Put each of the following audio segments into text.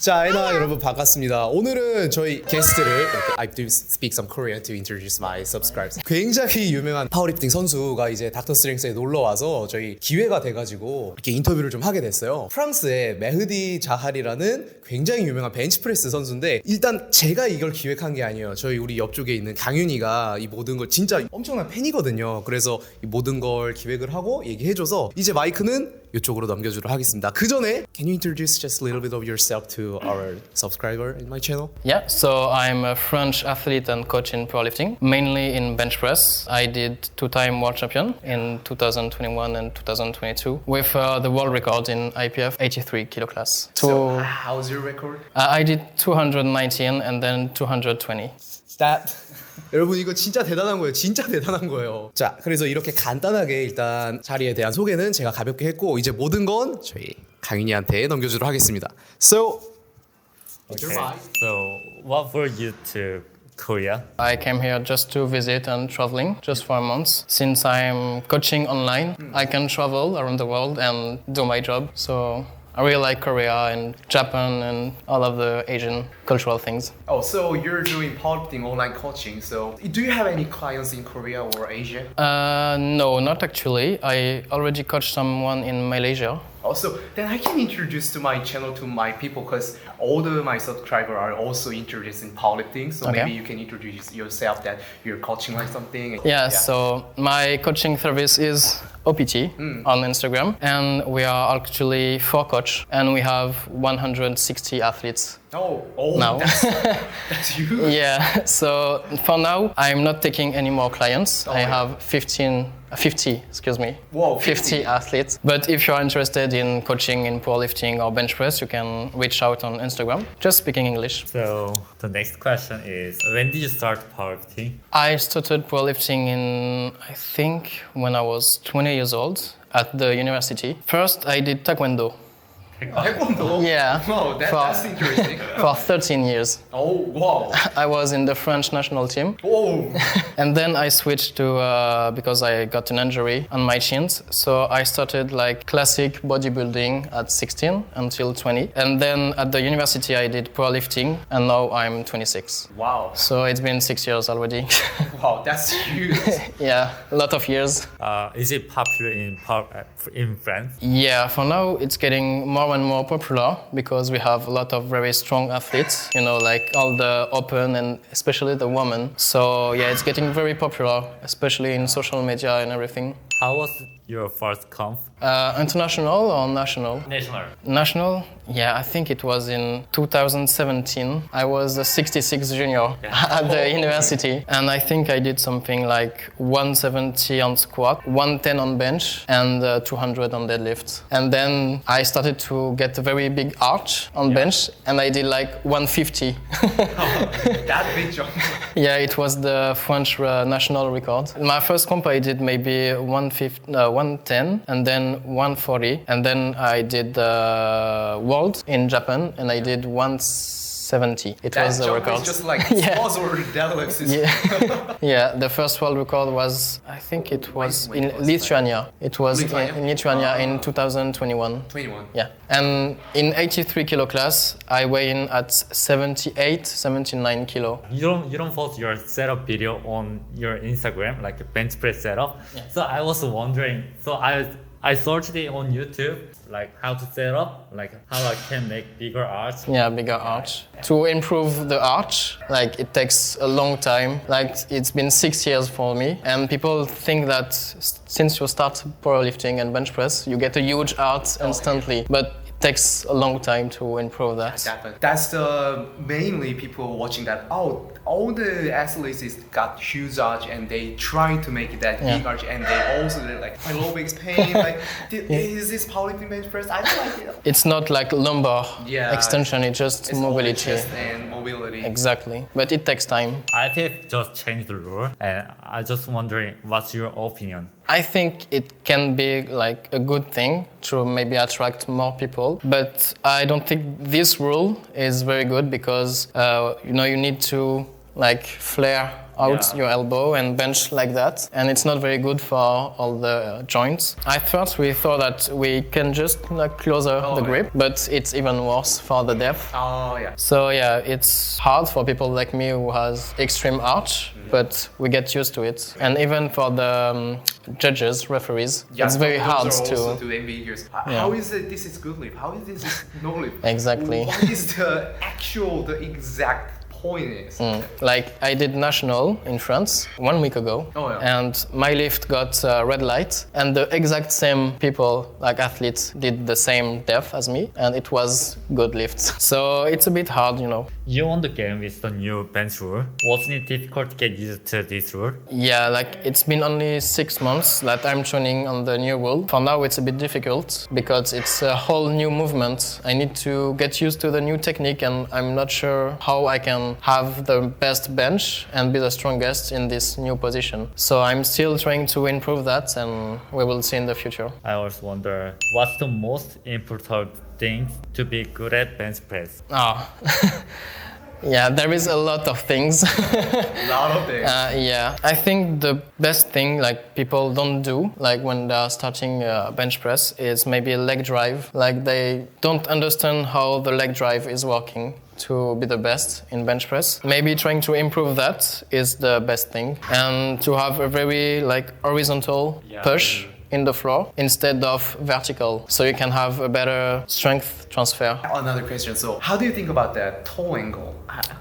자, 에나 여러분 반갑습니다. 오늘은 저희 게스트를 I do speak some Korean to introduce my subscribers. 굉장히 유명한 파워리프팅 선수가 이제 닥터 스트렝스에 놀러 와서 저희 기회가 돼가지고 이렇게 인터뷰를 좀 하게 됐어요. 프랑스의 메흐디 자할이라는 굉장히 유명한 벤치프레스 선수인데 일단 제가 이걸 기획한 게 아니에요. 저희 우리 옆쪽에 있는 강윤이가 이 모든 걸 진짜 엄청난 팬이거든요. 그래서 이 모든 걸 기획을 하고 얘기해줘서 이제 마이크는 이쪽으로 넘겨주도록 하겠습니다. 그 전에 Can you introduce just a little bit of yourself to our subscriber in my channel? Yeah, so I'm a French athlete and coach in powerlifting, mainly in bench press. I did two-time world champion in 2021 and 2022 with the world record in IPF 83 kilo class. So how's your record? I did 219 and then 220. That 여러분 이거 진짜 대단한 거예요. 진짜 대단한 거예요. 자, 그래서 이렇게 간단하게 일단 자리에 대한 소개는 제가 가볍게 했고 이제 모든 건 저희 강윤이한테 넘겨주도록 하겠습니다. So, Okay. So, what brought you to Korea? I came here just to visit and traveling just for a month. Since I'm coaching online, I can travel around the world and do my job. So I really like Korea and Japan and all of the Asian cultural things. oh, so you're doing powerlifting online coaching. So, do you have any clients in Korea or Asia? No, not actually. I already coached someone in Malaysia. Also, then I can introduce to my channel to my people because all my subscribers are also interested in powerlifting. So Okay. maybe you can introduce yourself that you're coaching like something. Yeah, so my coaching service is OPT on Instagram, and we are actually 4 coach, and we have 160 athletes. Oh, Now. that's huge. Yeah, so for now, I'm not taking any more clients. I yeah. have 50, excuse me. Whoa, 50 athletes. But if you're interested in coaching in powerlifting or bench press, you can reach out on Instagram, just speaking English. So, the next question is, when did you start powerlifting? I started powerlifting in, I think, when I was 20 years old at the university. First, I did Taekwondo. Taekwondo? Yeah. Wow, that's interesting. For 13 years. Oh, wow. I was in the French national team. Oh, And then I switched to, because I got an injury on my chins, so I started like classic bodybuilding at 16 until 20. And then at the university I did powerlifting, and now I'm 26. wow. So it's been 6 years already. Wow, that's huge. Yeah, a lot of years. Is it popular in France? Yeah, for now it's getting more and more popular because we have a lot of very strong athletes, you know, like all the open and especially the women. So yeah, it's getting very popular, especially in social media and everything. How was your first comp? International or national? National. National? Yeah, I think it was in 2017. I was a 66 junior at the university, and I think I did something like 170 on squat, 110 on bench, and 200 on deadlift. And then I started to get a very big arch on bench, and I did like 150. That big jump. Yeah, it was the French national record. My first comp I did maybe 110 and then 140, and then I did the world in Japan and I did 170. It That was the jump record. is just like Yeah. squats or deadlifts. Yeah. Yeah, the first world record was, I think it was When in was Lithuania. It was Lithuania? in Lithuania in 2021. 21. Yeah. And in 83 kilo class, I weigh in at 78, 79 kilo. You don't post your setup video on your Instagram, like a bench press setup. Yeah. So I was wondering, so I searched it on YouTube, like how to set up, like how I can make bigger arch. Yeah, bigger arch. To improve the arch, like it takes a long time. Like it's been 6 years for me, and people think that since you start powerlifting and bench press, you get a huge arch instantly. But it takes a long time to improve that. That's the mainly people watching that. Oh, all the athletes is got huge arch and they try to make it that big arch, and they also like my low back's pain. Like, is this powerlifting bench press? I don't like it. It's not like lumbar Yeah, extension, it's just It's only mobility. chest and mobility. Exactly. But it takes time. IPF just changed the rule, and I just wondering, what's your opinion? I think it can be like a good thing to maybe attract more people, but I don't think this rule is very good because you know you need to like flare out Yeah. your elbow and bench like that, and it's not very good for all the joints. We thought that we can just closer the grip, but it's even worse for the depth. Oh yeah. So yeah, it's hard for people like me who has extreme arch, but we get used to it. And even for the judges, referees, it's very hard to to. ambiguous. Yeah. How is it? This is good lip. How is this no lip? Exactly. What is the exact point is? Like I did national in France 1 week ago, Oh, yeah. and my lift got red light, and the exact same people, like athletes, did the same depth as me, and it was good lifts. So it's a bit hard, you know. You won the game with the new bench rule. Wasn't it difficult to get used to this rule? Yeah, like it's been only 6 months that I'm training on the new rule. For now, it's a bit difficult because it's a whole new movement. I need to get used to the new technique, and I'm not sure how I can have the best bench and be the strongest in this new position. So I'm still trying to improve that, and we will see in the future. I also wonder, what's the most important thing to be good at bench press? Ah. Yeah, there is a lot of things. A lot of things. Yeah, I think the best thing like people don't do, like when they are starting bench press, is maybe a leg drive. Like they don't understand how the leg drive is working to be the best in bench press. Maybe trying to improve that is the best thing, and to have a very like horizontal push in the floor instead of vertical, so you can have a better strength transfer. Another question. So, how do you think about that toe angle?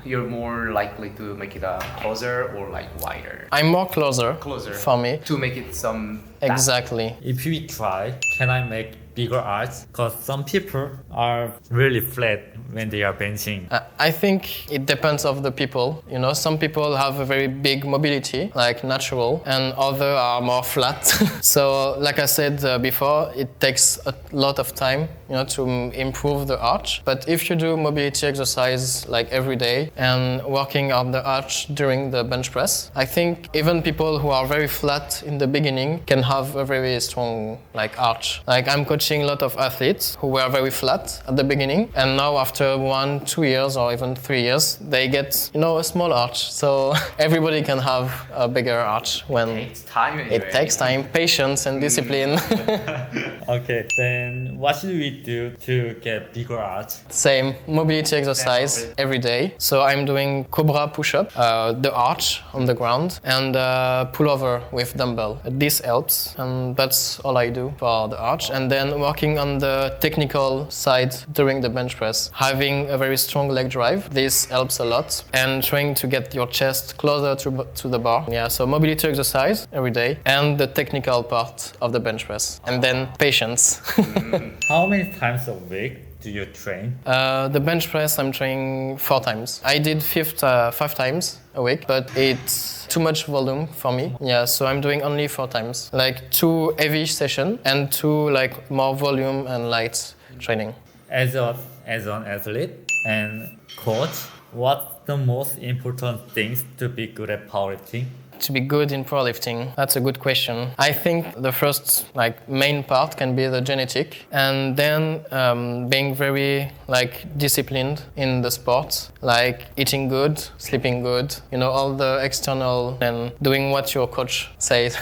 You're more likely to make it closer or like wider? I'm more closer for me. To make it some. Exactly. If we try, can I make bigger arcs? Because some people are really flat when they are benching. I think it depends of the people. You know, some people have a very big mobility, like natural, and others are more flat. So, like I said before, it takes a lot of time, you know, to improve the arch. But if you do mobility exercise like every day and working on the arch during the bench press, I think even people who are very flat in the beginning can have a very strong like arch. Like I'm coaching a lot of athletes who were very flat at the beginning, and now after 1-2 years or even 3 years, they get, you know, a small arch. So everybody can have a bigger arch when Takes time. Anyway. it takes time, patience, and discipline. Okay, then what should we do to get bigger arcs? Same mobility exercise every day. So I'm doing Cobra push-up, the arch on the ground, and pullover with dumbbell. This helps, and that's all I do for the arch. And then working on the technical side during the bench press, having a very strong leg drive. This helps a lot, and trying to get your chest closer to the bar. Yeah, so mobility exercise every day, and the technical part of the bench press, and then patience. How many times a week do you train? The bench press, I'm training 4 times. I did 5 times a week, but it's too much volume for me. Yeah, so I'm doing only 4 times. Like 2 heavy sessions and 2 like more volume and light training. As an athlete and coach, what's the most important things to be good at powerlifting? To be good in powerlifting, that's a good question. I think the first main part can be the genetic, and then being very disciplined in the sport, like eating good, sleeping good, you know, all the external, and doing what your coach says.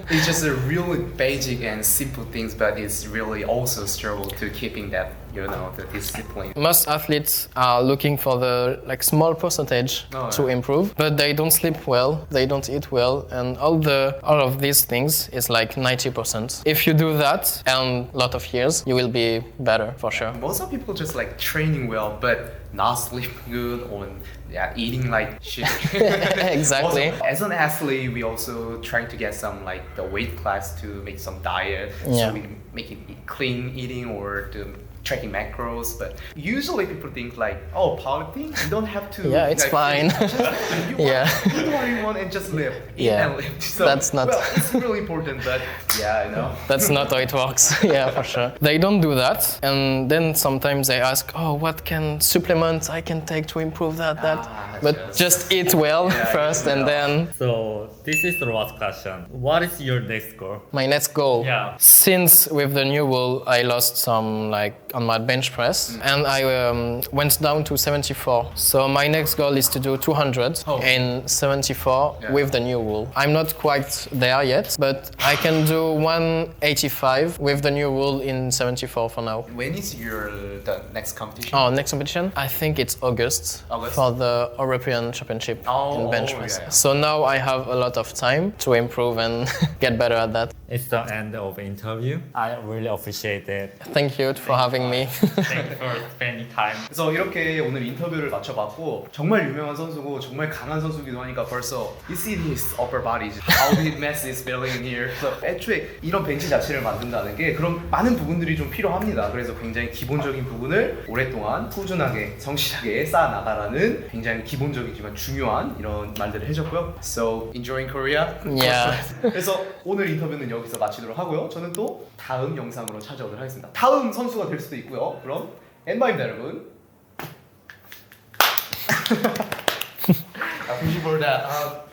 It's just a really basic and simple things, but it's really also struggle to keeping that, you know, the discipline. Most athletes are looking for the small percentage to improve, but they don't sleep well, they don't eat well, and all of these things is 90%. If you do that and a lot of years, you will be better for sure. Most of people just training well, but not sleeping good or eating like shit. Exactly. Also, as an athlete, we also trying to get some the weight class to make some diet, so we make it clean eating or to tracking macros, but usually people think oh, powerlifting, you don't have to. Yeah, it's fine. Just, you do what you want and just live. Eat and live. So, that's not. Well, it's really important, but I know. That's not how it works. Yeah, for sure. They don't do that, and then sometimes they ask, "Oh, what can supplements I can take to improve that?" But just eat well first, and then. So this is the last question. What is your next goal? My next goal. Yeah. Since with the new rule, I lost some on my bench press, and I went down to 74. So my next goal is to do 200 in 74 with the new rule. I'm not quite there yet, but I can do 185 with the new rule in 74 for now. When is the next competition? Oh, next competition? I think it's August, for the European Championship in bench press. yeah. So now I have a lot of time to improve and get better at that. It's the end of the interview. I really appreciate it. Thank you for having me. Thank you for spending time. 그래서 이렇게 오늘 인터뷰를 마쳐봤고 정말 유명한 선수고 정말 강한 선수기도 하니까 벌써 You see his upper body, how his mass is building in here. 그래서 애초에 이런 벤치 자체를 만든다는 게 그런 많은 부분들이 좀 필요합니다. 그래서 굉장히 기본적인 부분을 오랫동안 꾸준하게 성실하게 쌓아나가라는 굉장히 기본적이지만 중요한 이런 말들을 해줬고요. So enjoying Korea? Yeah. 그래서 오늘 인터뷰는 여기서 마치도록 하고요. 저는 또 다음 영상으로 찾아오도록 하겠습니다. 다음 선수가 될 수도 있고요. 그럼 엔바입니다, 여러분. Appreciate for that.